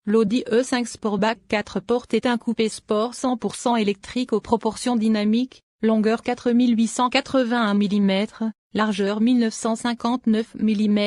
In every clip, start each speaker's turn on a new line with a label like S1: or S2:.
S1: l'Audi E5 Sportback 4 portes est un coupé sport 100% électrique aux proportions dynamiques, longueur 4881 mm, largeur 1959 mm,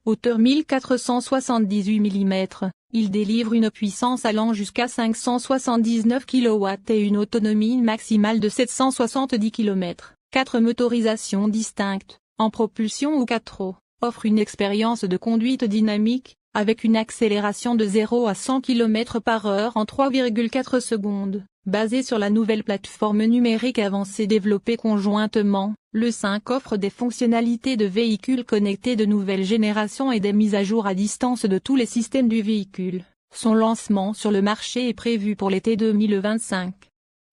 S1: hauteur 1478 mm. Il délivre une puissance allant jusqu'à 579 kW et une autonomie maximale de 770 km. 4 motorisations distinctes, en propulsion ou 4 roues, offrent une expérience de conduite dynamique, avec une accélération de 0 à 100 km/h en 3,4 secondes. Basé sur la nouvelle plateforme numérique avancée développée conjointement, le 5 offre des fonctionnalités de véhicule connecté de nouvelle génération et des mises à jour à distance de tous les systèmes du véhicule. Son lancement sur le marché est prévu pour l'été 2025.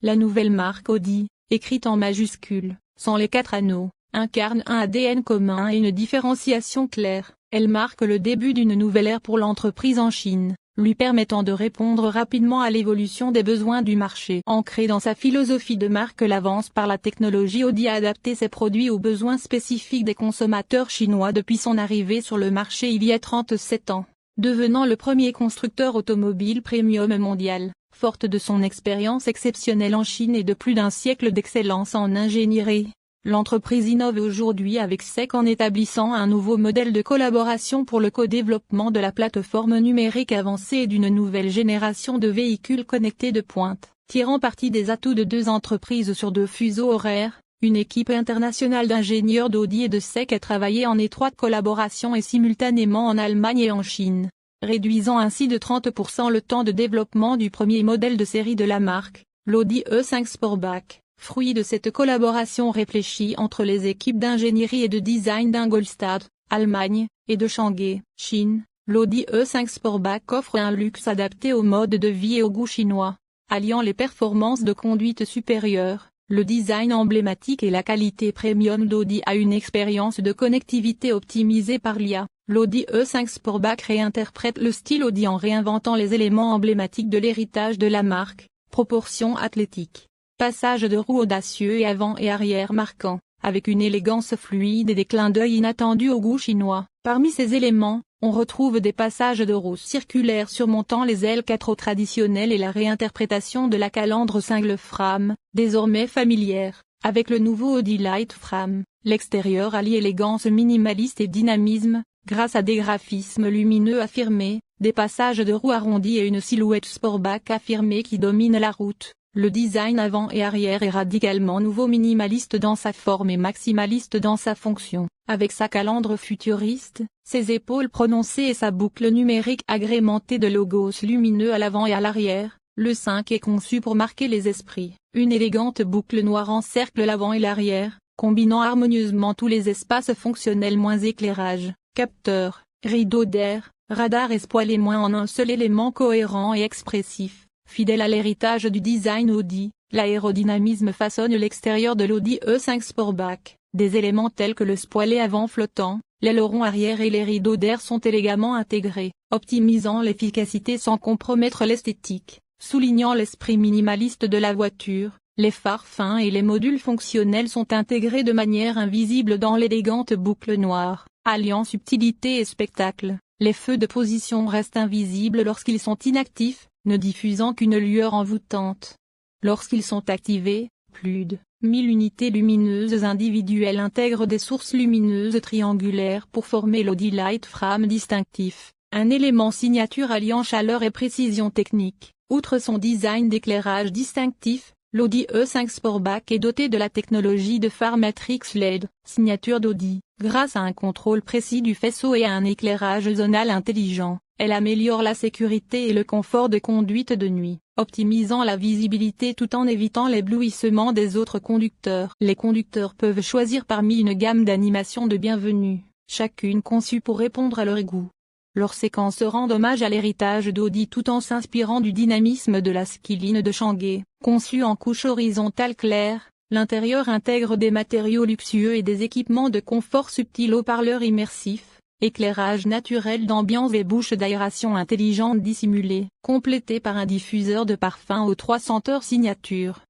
S1: La nouvelle marque Audi, écrite en majuscules, sans les 4 anneaux, incarne un ADN commun et une différenciation claire. Elle marque le début d'une nouvelle ère pour l'entreprise en Chine, lui permettant de répondre rapidement à l'évolution des besoins du marché. Ancrée dans sa philosophie de marque, l'avance par la technologie, Audi a adapté ses produits aux besoins spécifiques des consommateurs chinois depuis son arrivée sur le marché il y a 37 ans, devenant le premier constructeur automobile premium mondial. Forte de son expérience exceptionnelle en Chine et de plus d'un siècle d'excellence en ingénierie, l'entreprise innove aujourd'hui avec SEC en établissant un nouveau modèle de collaboration pour le co-développement de la plateforme numérique avancée et d'une nouvelle génération de véhicules connectés de pointe. Tirant parti des atouts de deux entreprises sur deux fuseaux horaires, une équipe internationale d'ingénieurs d'Audi et de SEC a travaillé en étroite collaboration et simultanément en Allemagne et en Chine, réduisant ainsi de 30% le temps de développement du premier modèle de série de la marque, l'Audi E5 Sportback. Fruit de cette collaboration réfléchie entre les équipes d'ingénierie et de design d'Ingolstadt, Allemagne, et de Shanghai, Chine, l'Audi E5 Sportback offre un luxe adapté au mode de vie et au goût chinois, alliant les performances de conduite supérieures, le design emblématique et la qualité premium d'Audi à une expérience de connectivité optimisée par l'IA. L'Audi E5 Sportback réinterprète le style Audi en réinventant les éléments emblématiques de l'héritage de la marque, proportions athlétiques. Passage de roues audacieux et avant et arrière marquants, avec une élégance fluide et des clins d'œil inattendus au goût chinois. Parmi ces éléments, on retrouve des passages de roues circulaires surmontant les L4 traditionnelles et la réinterprétation de la calandre single frame, désormais familière, avec le nouveau Audi Light Frame. L'extérieur allie élégance minimaliste et dynamisme, grâce à des graphismes lumineux affirmés, des passages de roues arrondis et une silhouette sportback affirmée qui domine la route. Le design avant et arrière est radicalement nouveau, minimaliste dans sa forme et maximaliste dans sa fonction. Avec sa calandre futuriste, ses épaules prononcées et sa boucle numérique agrémentée de logos lumineux à l'avant et à l'arrière, le 5 est conçu pour marquer les esprits. Une élégante boucle noire encercle l'avant et l'arrière, combinant harmonieusement tous les espaces fonctionnels moins éclairage, capteurs, rideaux d'air, radar et spoiler moins en un seul élément cohérent et expressif. Fidèle à l'héritage du design Audi, l'aérodynamisme façonne l'extérieur de l'Audi E5 Sportback. Des éléments tels que le spoiler avant flottant, l'aileron arrière et les rideaux d'air sont élégamment intégrés, optimisant l'efficacité sans compromettre l'esthétique, soulignant l'esprit minimaliste de la voiture. Les phares fins et les modules fonctionnels sont intégrés de manière invisible dans l'élégante boucle noire, alliant subtilité et spectacle. Les feux de position restent invisibles lorsqu'ils sont inactifs, ne diffusant qu'une lueur envoûtante. Lorsqu'ils sont activés, plus de 1000 unités lumineuses individuelles intègrent des sources lumineuses triangulaires pour former l'Audi Light Frame distinctif, un élément signature alliant chaleur et précision technique. Outre son design d'éclairage distinctif, l'Audi E5 Sportback est doté de la technologie de phare Matrix LED, signature d'Audi. Grâce à un contrôle précis du faisceau et à un éclairage zonal intelligent, elle améliore la sécurité et le confort de conduite de nuit, optimisant la visibilité tout en évitant l'éblouissement des autres conducteurs. Les conducteurs peuvent choisir parmi une gamme d'animations de bienvenue, chacune conçue pour répondre à leur goût. Leur séquence rend hommage à l'héritage d'Audi tout en s'inspirant du dynamisme de la Skyline de Shanghai. Conçue en couche horizontale claire, l'intérieur intègre des matériaux luxueux et des équipements de confort subtils, haut-parleurs immersifs, éclairage naturel d'ambiance et bouches d'aération intelligentes dissimulées, complété par un diffuseur de parfum aux 3 senteurs signature.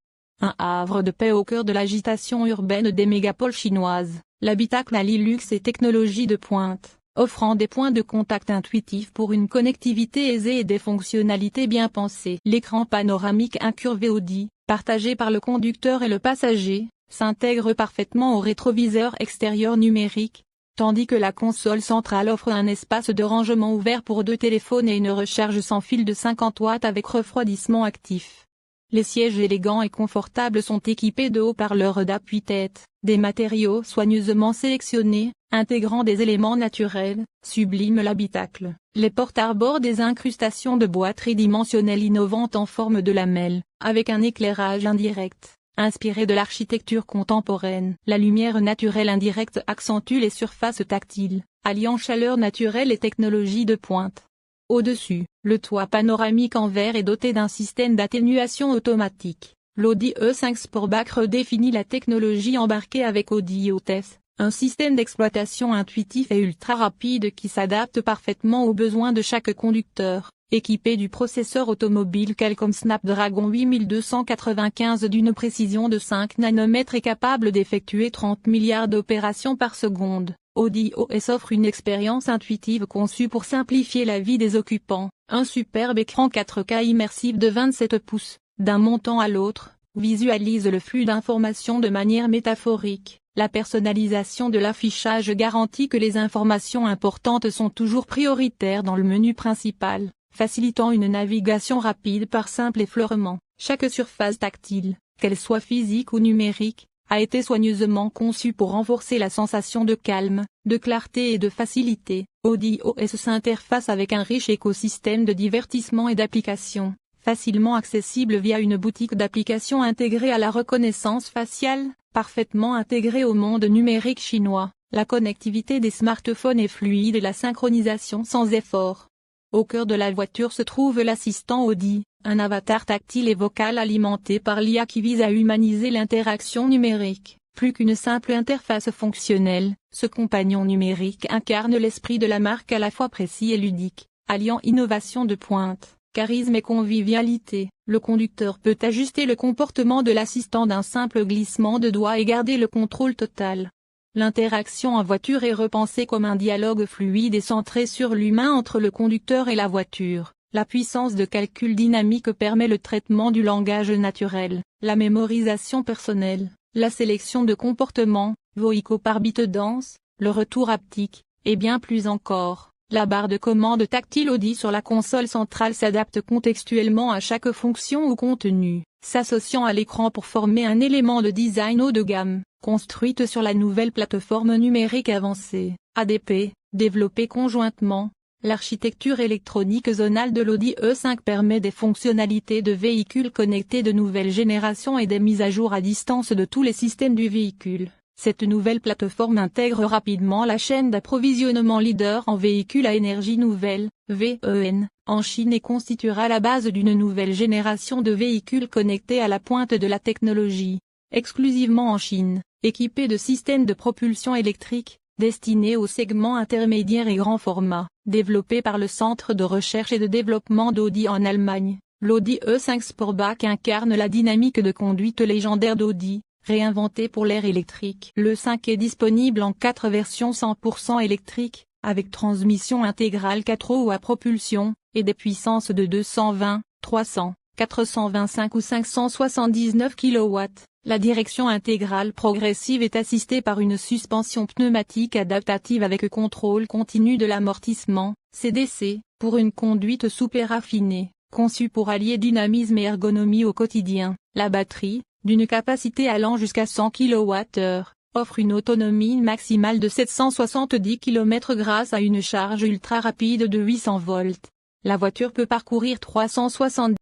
S1: Un havre de paix au cœur de l'agitation urbaine des mégapoles chinoises, l'habitacle allie luxe et technologie de pointe, offrant des points de contact intuitifs pour une connectivité aisée et des fonctionnalités bien pensées. L'écran panoramique incurvé Audi, partagé par le conducteur et le passager, s'intègre parfaitement au rétroviseur extérieur numérique, tandis que la console centrale offre un espace de rangement ouvert pour 2 téléphones et une recharge sans fil de 50 watts avec refroidissement actif. Les sièges élégants et confortables sont équipés de haut-parleurs d'appui-tête, des matériaux soigneusement sélectionnés, intégrant des éléments naturels, subliment l'habitacle. Les portes arborent des incrustations de bois tridimensionnelles innovantes en forme de lamelles, avec un éclairage indirect, inspiré de l'architecture contemporaine. La lumière naturelle indirecte accentue les surfaces tactiles, alliant chaleur naturelle et technologie de pointe. Au-dessus, le toit panoramique en verre est doté d'un système d'atténuation automatique. L'Audi E5 Sportback redéfinit la technologie embarquée avec Audi IoT, un système d'exploitation intuitif et ultra rapide qui s'adapte parfaitement aux besoins de chaque conducteur. Équipé du processeur automobile Qualcomm Snapdragon 8295 d'une précision de 5 nanomètres et capable d'effectuer 30 milliards d'opérations par seconde, Audi OS offre une expérience intuitive conçue pour simplifier la vie des occupants. Un superbe écran 4K immersif de 27 pouces, d'un montant à l'autre, visualise le flux d'informations de manière métaphorique. La personnalisation de l'affichage garantit que les informations importantes sont toujours prioritaires dans le menu principal, facilitant une navigation rapide par simple effleurement. Chaque surface tactile, qu'elle soit physique ou numérique, a été soigneusement conçue pour renforcer la sensation de calme, de clarté et de facilité. Audi OS s'interface avec un riche écosystème de divertissement et d'applications, facilement accessible via une boutique d'applications intégrée à la reconnaissance faciale, parfaitement intégrée au monde numérique chinois. La connectivité des smartphones est fluide et la synchronisation sans effort. Au cœur de la voiture se trouve l'assistant Audi, un avatar tactile et vocal alimenté par l'IA qui vise à humaniser l'interaction numérique. Plus qu'une simple interface fonctionnelle, ce compagnon numérique incarne l'esprit de la marque à la fois précis et ludique, alliant innovation de pointe, charisme et convivialité. Le conducteur peut ajuster le comportement de l'assistant d'un simple glissement de doigts et garder le contrôle total. L'interaction en voiture est repensée comme un dialogue fluide et centré sur l'humain entre le conducteur et la voiture. La puissance de calcul dynamique permet le traitement du langage naturel, la mémorisation personnelle, la sélection de comportements, voico par ByteDance, le retour haptique, et bien plus encore. La barre de commande tactile Audi sur la console centrale s'adapte contextuellement à chaque fonction ou contenu, s'associant à l'écran pour former un élément de design haut de gamme. Construite sur la nouvelle plateforme numérique avancée, ADP, développée conjointement, l'architecture électronique zonale de l'Audi E5 permet des fonctionnalités de véhicule connecté de nouvelle génération et des mises à jour à distance de tous les systèmes du véhicule. Cette nouvelle plateforme intègre rapidement la chaîne d'approvisionnement leader en véhicules à énergie nouvelle, VEN, en Chine et constituera la base d'une nouvelle génération de véhicules connectés à la pointe de la technologie. Exclusivement en Chine, équipé de systèmes de propulsion électrique, destinés au segment intermédiaire et grand format, développé par le Centre de recherche et de développement d'Audi en Allemagne. L'Audi E5 Sportback incarne la dynamique de conduite légendaire d'Audi, réinventée pour l'ère électrique. Le 5 est disponible en 4 versions 100% électriques, avec transmission intégrale 4 roues à propulsion, et des puissances de 220, 300, 425 ou 579 kW. La direction intégrale progressive est assistée par une suspension pneumatique adaptative avec contrôle continu de l'amortissement, CDC, pour une conduite souple et raffinée, conçue pour allier dynamisme et ergonomie au quotidien. La batterie, d'une capacité allant jusqu'à 100 kWh, offre une autonomie maximale de 770 km grâce à une charge ultra rapide de 800 volts. La voiture peut parcourir 370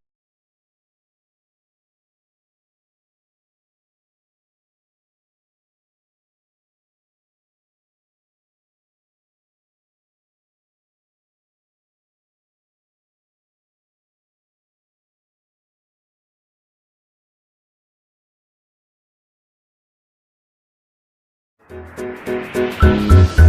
S2: Thank you.